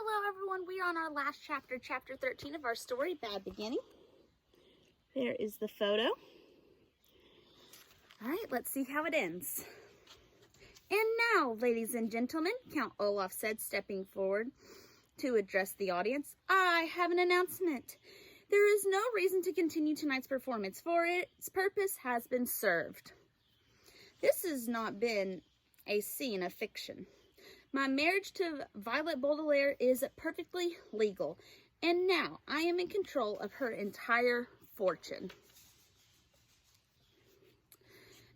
Hello everyone, we are on our last chapter, chapter 13 of our story, Bad Beginning. There is the photo. Alright, let's see how it ends. And now, ladies and gentlemen, Count Olaf said, stepping forward to address the audience, I have an announcement. There is no reason to continue tonight's performance, for its purpose has been served. This has not been a scene of fiction. My marriage to Violet Baudelaire is perfectly legal, and now I am in control of her entire fortune.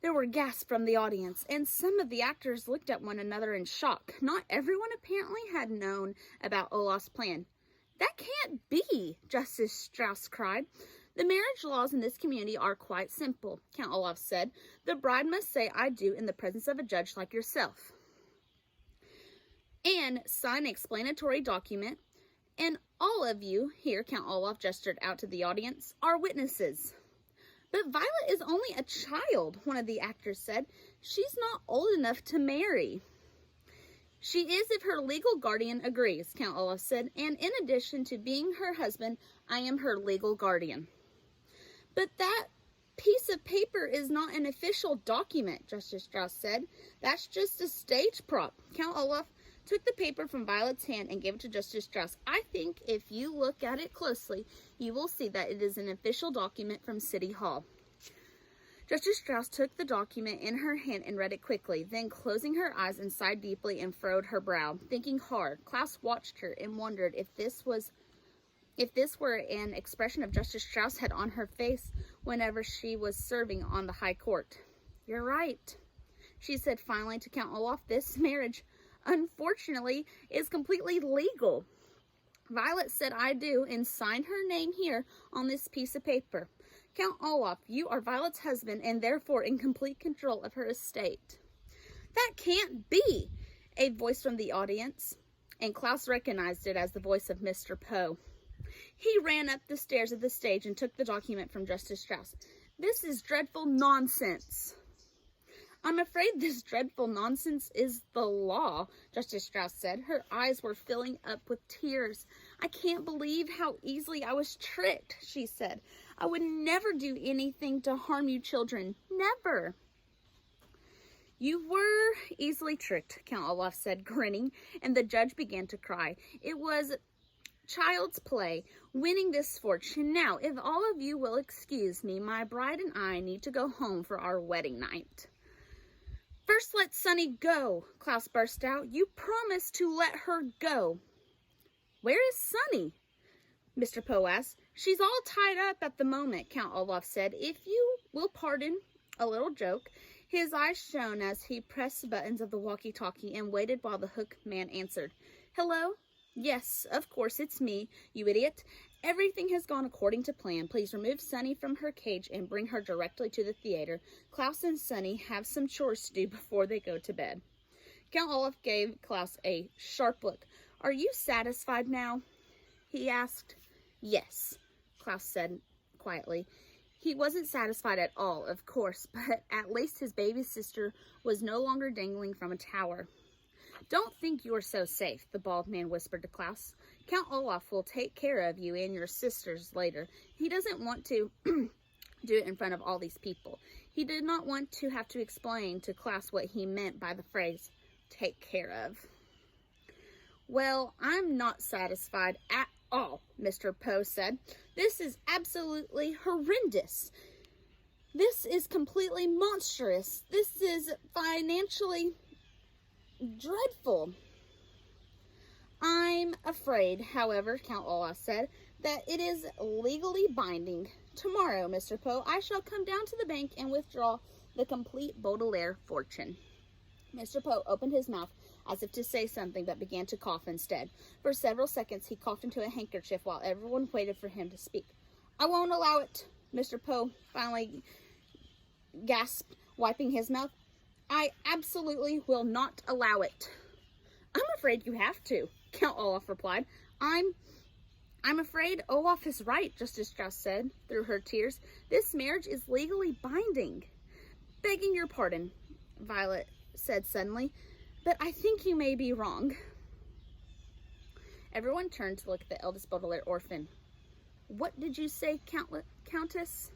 There were gasps from the audience, and some of the actors looked at one another in shock. Not everyone apparently had known about Olaf's plan. That can't be, Justice Strauss cried. The marriage laws in this community are quite simple, Count Olaf said. The bride must say, I do, in the presence of a judge like yourself, and sign an explanatory document, and all of you here, Count Olaf gestured out to the audience, are witnesses. But Violet is only a child, one of the actors said. She's not old enough to marry. She is if her legal guardian agrees, Count Olaf said, and in addition to being her husband, I am her legal guardian. But that piece of paper is not an official document, Justice Strauss said. That's just a stage prop. Count Olaf took the paper from Violet's hand and gave it to Justice Strauss. I think if you look at it closely, you will see that it is an official document from City Hall. Justice Strauss took the document in her hand and read it quickly, then closing her eyes and sighed deeply and furrowed her brow, thinking hard. Klaus watched her and wondered if this were an expression of Justice Strauss had on her face whenever she was serving on the High Court. You're right, she said finally to Count Olaf. This marriage, unfortunately, is completely legal. Violet said I do and signed her name here on this piece of paper. Count Olaf, you are Violet's husband and therefore in complete control of her estate. That can't be, a voice from the audience, and Klaus recognized it as the voice of Mr. Poe. He ran up the stairs of the stage and took the document from Justice Strauss. This is dreadful nonsense. I'm afraid this dreadful nonsense is the law, Justice Strauss said. Her eyes were filling up with tears. I can't believe how easily I was tricked, she said. I would never do anything to harm you children. Never. You were easily tricked, Count Olaf said, grinning, and the judge began to cry. It was child's play, winning this fortune. Now, if all of you will excuse me, my bride and I need to go home for our wedding night. First, let Sunny go, Klaus burst out. You promised to let her go. Where is Sunny? Mr. Poe asked. She's all tied up at the moment, Count Olaf said. If you will pardon a little joke. His eyes shone as he pressed the buttons of the walkie-talkie and waited while the hook man answered. Hello? Yes, of course, it's me, you idiot. Everything has gone according to plan. Please remove Sunny from her cage and bring her directly to the theater. Klaus and Sunny have some chores to do before they go to bed. Count Olaf gave Klaus a sharp look. Are you satisfied now? He asked. Yes, Klaus said quietly. He wasn't satisfied at all, of course, but at least his baby sister was no longer dangling from a tower. Don't think you are so safe, the bald man whispered to Klaus. Count Olaf will take care of you and your sisters later. He doesn't want to do it in front of all these people. He did not want to have to explain to Klaus what he meant by the phrase, take care of. Well, I'm not satisfied at all, Mr. Poe said. This is absolutely horrendous. This is completely monstrous. This is financially dreadful. I'm afraid, however, Count Olaf said, that it is legally binding. Tomorrow, Mr. Poe, I shall come down to the bank and withdraw the complete Baudelaire fortune. Mr. Poe opened his mouth as if to say something, but began to cough instead. For several seconds, he coughed into a handkerchief while everyone waited for him to speak. I won't allow it, Mr. Poe finally gasped, wiping his mouth. I absolutely will not allow it. I'm afraid you have to, Count Olaf replied. I'm afraid Olaf is right, Justice Strauss said through her tears. This marriage is legally binding. Begging your pardon, Violet said suddenly, but I think you may be wrong. Everyone turned to look at the eldest Baudelaire orphan. What did you say, Countess?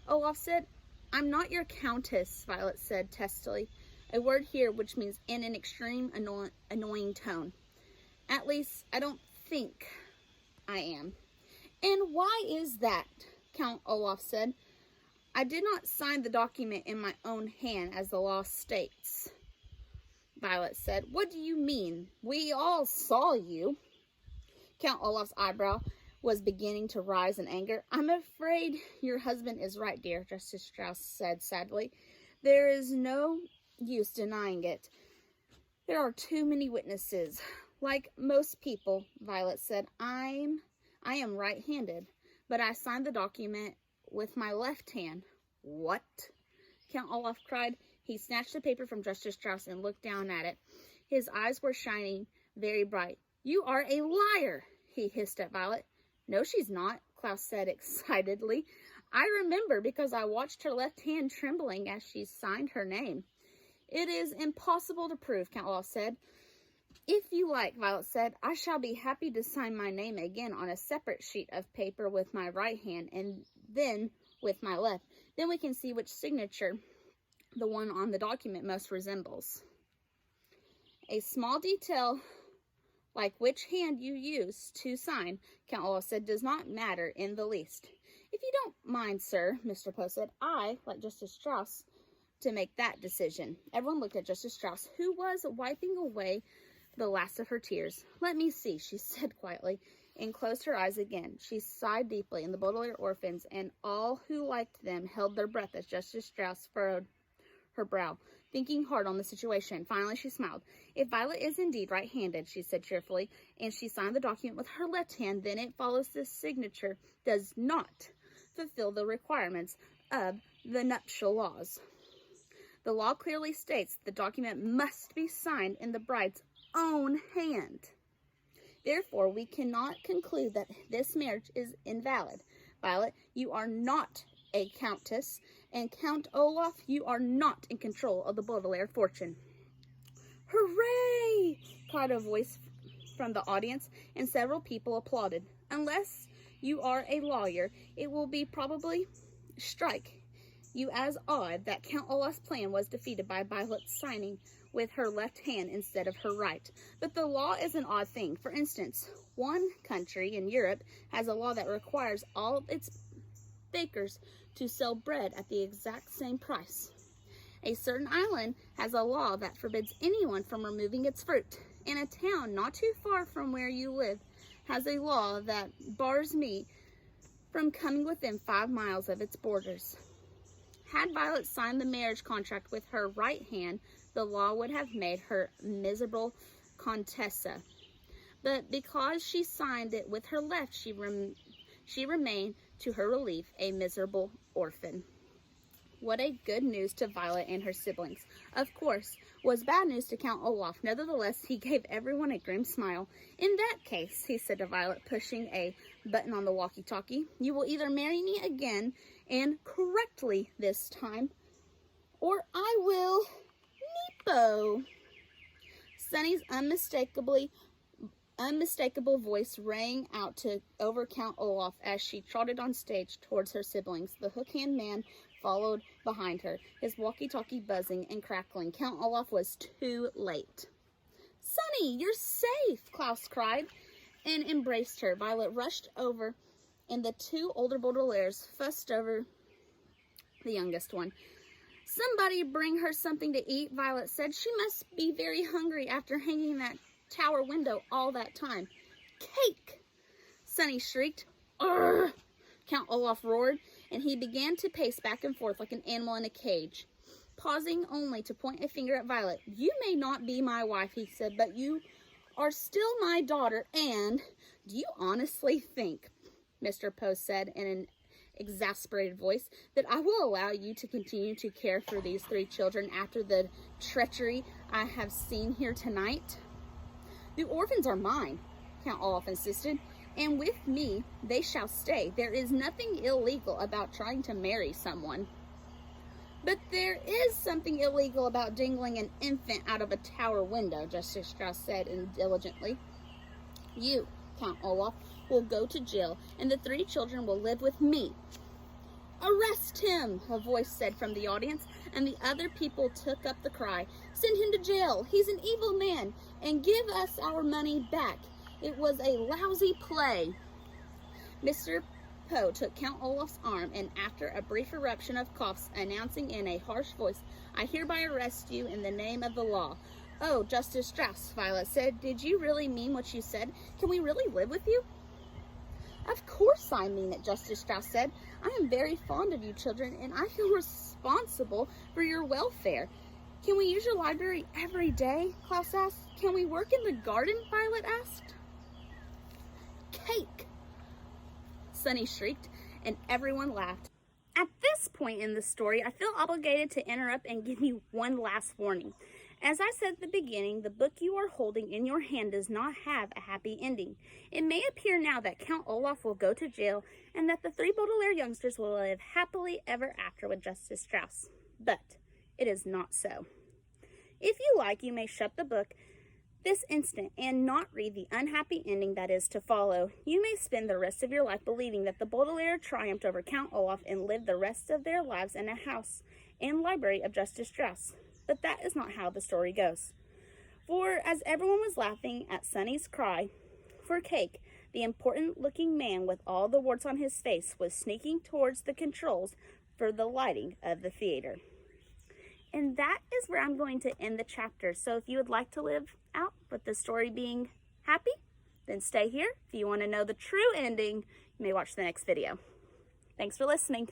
Olaf said. I'm not your countess, Violet said testily, a word here which means in an extreme annoying tone. At least, I don't think I am. And why is that? Count Olaf said. I did not sign the document in my own hand, as the law states. Violet said. What do you mean? We all saw you. Count Olaf's eyebrow was beginning to rise in anger. I'm afraid your husband is right, dear, Justice Strauss said sadly. There is no use denying it. There are too many witnesses. Like most people, Violet said, I am right-handed, but I signed the document with my left hand. What? Count Olaf cried. He snatched the paper from Justice Strauss and looked down at it. His eyes were shining very bright. You are a liar, he hissed at Violet. No, she's not, Klaus said excitedly. I remember because I watched her left hand trembling as she signed her name. It is impossible to prove, Count Olaf said. If you like, Violet said, I shall be happy to sign my name again on a separate sheet of paper with my right hand and then with my left. Then we can see which signature the one on the document most resembles. A small detail like which hand you use to sign, Count Olaf said, does not matter in the least. If you don't mind, sir, Mr. Poe said, I, like Justice Strauss, to make that decision. Everyone looked at Justice Strauss, who was wiping away the last of her tears. Let me see, she said quietly, and closed her eyes again. She sighed deeply, and the Baudelaire orphans and all who liked them held their breath as Justice Strauss furrowed her brow, thinking hard on the situation. Finally, she smiled. If Violet is indeed right-handed, she said cheerfully, and she signed the document with her left hand, then it follows this signature does not fulfill the requirements of the nuptial laws. The law clearly states the document must be signed in the bride's own hand. Therefore, we cannot conclude that this marriage is invalid. Violet, you are not a countess, and Count Olaf, you are not in control of the Baudelaire fortune. Hooray! Cried a voice from the audience, and several people applauded. Unless you are a lawyer, it will be probably strike you as odd that Count Olaf's plan was defeated by Violet signing with her left hand instead of her right. But the law is an odd thing. For instance, one country in Europe has a law that requires all its bakers to sell bread at the exact same price. A certain island has a law that forbids anyone from removing its fruit. And a town not too far from where you live has a law that bars me from coming within 5 miles of its borders. Had Violet signed the marriage contract with her right hand, the law would have made her miserable contessa. But because she signed it with her left, she remained, to her relief, a miserable orphan. What a good news to Violet and her siblings. Of course, was bad news to Count Olaf. Nevertheless, he gave everyone a grim smile. In that case, he said to Violet, pushing a button on the walkie-talkie, you will either marry me again, and correctly this time, or I will Nepo. Sunny's unmistakable voice rang out to over Count Olaf as she trotted on stage towards her siblings. The hook-hand man followed behind her, his walkie-talkie buzzing and crackling. Count Olaf was too late. Sunny, you're safe, Klaus cried and embraced her. Violet rushed over, and the two older Baudelaires fussed over the youngest one. Somebody bring her something to eat, Violet said. She must be very hungry after hanging that tower window all that time. Cake! Sunny shrieked. Urgh! Count Olaf roared, and he began to pace back and forth like an animal in a cage, pausing only to point a finger at Violet. You may not be my wife, he said, but you are still my daughter, and do you honestly think, Mr. Poe said in an exasperated voice, that I will allow you to continue to care for these 3 children after the treachery I have seen here tonight? The orphans are mine, Count Olaf insisted, and with me they shall stay. There is nothing illegal about trying to marry someone. But there is something illegal about dangling an infant out of a tower window, Justice Strauss said indulgently. You, Count Olaf, will go to jail, and the 3 children will live with me. Arrest him, a voice said from the audience, and the other people took up the cry. Send him to jail. He's an evil man, and give us our money back. It was a lousy play. Mr. Poe took Count Olaf's arm, and after a brief eruption of coughs, announcing in a harsh voice, I hereby arrest you in the name of the law. Oh, Justice Strauss, Violet said, did you really mean what you said? Can we really live with you? Of course I mean it, Justice Strauss said. I am very fond of you children, and I feel responsible for your welfare. Can we use your library every day? Klaus asked. Can we work in the garden? Violet asked. Cake! Sunny shrieked, and everyone laughed. At this point in the story, I feel obligated to interrupt and give you one last warning. As I said at the beginning, the book you are holding in your hand does not have a happy ending. It may appear now that Count Olaf will go to jail and that the 3 Baudelaire youngsters will live happily ever after with Justice Strauss. But it is not so. If you like, you may shut the book this instant and not read the unhappy ending that is to follow. You may spend the rest of your life believing that the Baudelaire triumphed over Count Olaf and lived the rest of their lives in a house and library of Justice Strauss. But that is not how the story goes. For as everyone was laughing at Sunny's cry for cake, the important-looking man with all the warts on his face was sneaking towards the controls for the lighting of the theater. And that is where I'm going to end the chapter. So if you would like to live out with the story being happy, then stay here. If you want to know the true ending, you may watch the next video. Thanks for listening.